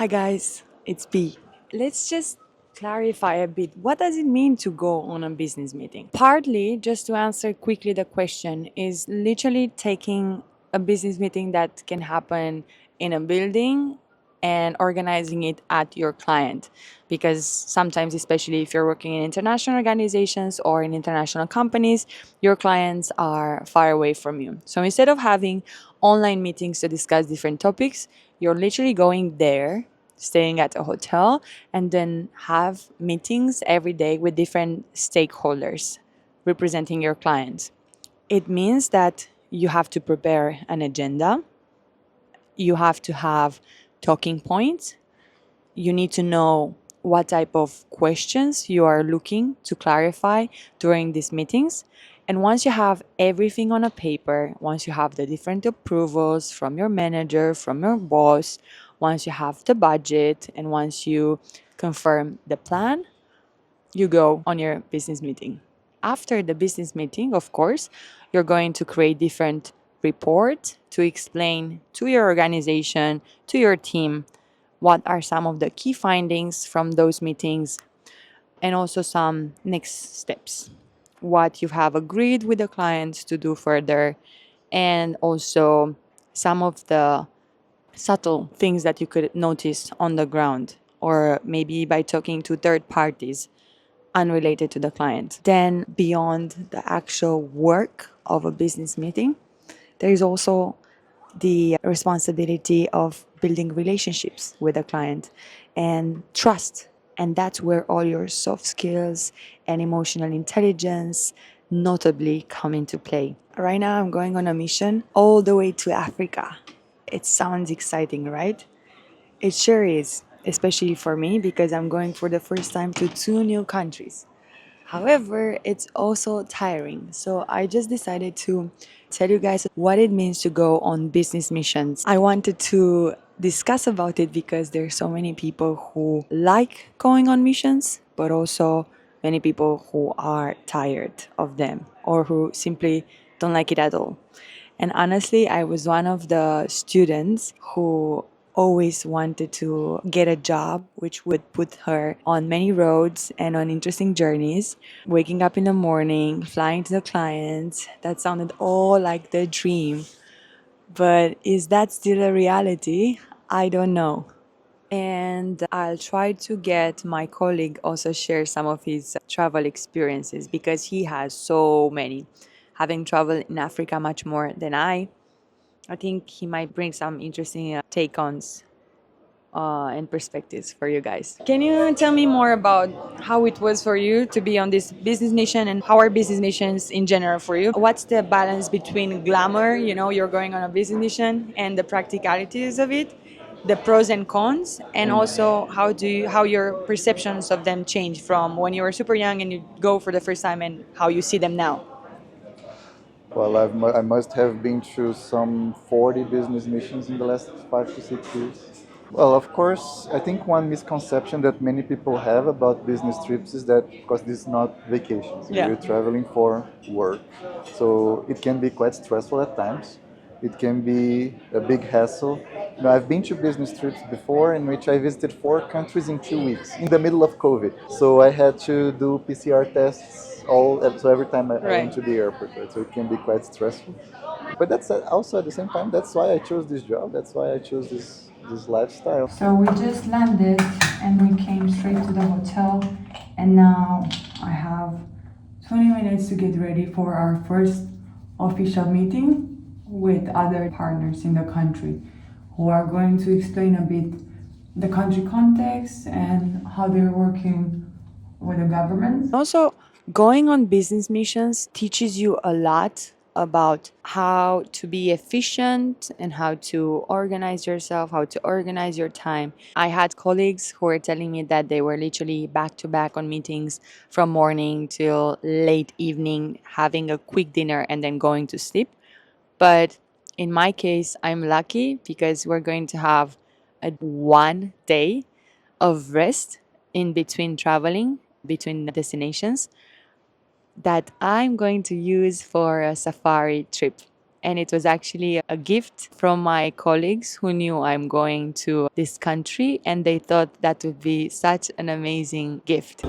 Hi guys, it's B. Let's just clarify a bit. What does it mean to go on a business meeting? Partly, just to answer quickly the question, is literally taking a business meeting that can happen in a building and organizing it at your client. Because sometimes, especially if you're working in international organizations or in international companies, your clients are far away from you. So instead of having online meetings to discuss different topics, you're literally going there, staying at a hotel, and then have meetings every day with different stakeholders representing your clients. It means that you have to prepare an agenda, you have to have talking points, you need to know what type of questions you are looking to clarify during these meetings. And once you have everything on a paper, once you have the different approvals from your manager, from your boss, once you have the budget, and once you confirm the plan, you go on your business meeting. After the business meeting, of course, you're going to create different reports to explain to your organization, to your team, what are some of the key findings from those meetings, and also some next steps, what you have agreed with the clients to do further, and also some of the subtle things that you could notice on the ground, or maybe by talking to third parties unrelated to the client. Then, beyond the actual work of a business meeting, there is also the responsibility of building relationships with a client and trust. And that's where all your soft skills and emotional intelligence notably come into play. Right now, I'm going on a mission all the way to Africa. It sounds exciting, right? It sure is, especially for me because I'm going for the first time to two new countries. However, it's also tiring. So I just decided to tell you guys what it means to go on business missions. I wanted to discuss about it because there's so many people who like going on missions, but also many people who are tired of them or who simply don't like it at all. And honestly, I was one of the students who always wanted to get a job which would put her on many roads and on interesting journeys. Waking up in the morning, flying to the clients, that sounded all like the dream. But is that still a reality? I don't know. And I'll try to get my colleague also share some of his travel experiences because he has so many. Having traveled in Africa much more than I think he might bring some interesting take ons and perspectives for you guys. Can you tell me more about how it was for you to be on this business mission and how are business missions in general for you? What's the balance between glamour, you're going on a business mission, and the practicalities of it, the pros and cons, and also how your perceptions of them change from when you were super young and you go for the first time and how you see them now? Well, I must have been through some 40 business missions in the last 5 to 6 years. Well, of course, I think one misconception that many people have about business trips is that, of course, this is not vacations. Yeah. You're traveling for work. So it can be quite stressful at times. It can be a big hassle. I've been to business trips before in which I visited 4 countries in 2 weeks in the middle of COVID. So I had to do PCR tests so every time I Right. went to the airport, right? So it can be quite stressful. But that's also at the same time, that's why I chose this job. That's why I chose this lifestyle. So we just landed and we came straight to the hotel, and now I have 20 minutes to get ready for our first official meeting with other partners in the country who are going to explain a bit the country context and how they're working with the government. Also, going on business missions teaches you a lot about how to be efficient and how to organize yourself, how to organize your time. I had colleagues who were telling me that they were literally back to back on meetings from morning till late evening, having a quick dinner and then going to sleep. But in my case, I'm lucky because we're going to have a 1 day of rest in between traveling between destinations that I'm going to use for a safari trip. And it was actually a gift from my colleagues who knew I'm going to this country, and they thought that would be such an amazing gift.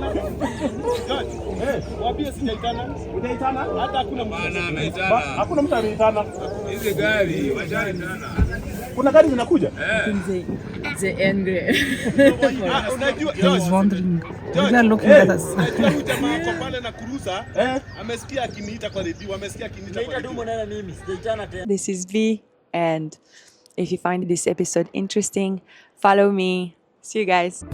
Kuna gari zinakuja? The angry. He's wondering. They are looking at us. This is V, and if you find this episode interesting, follow me. See you guys.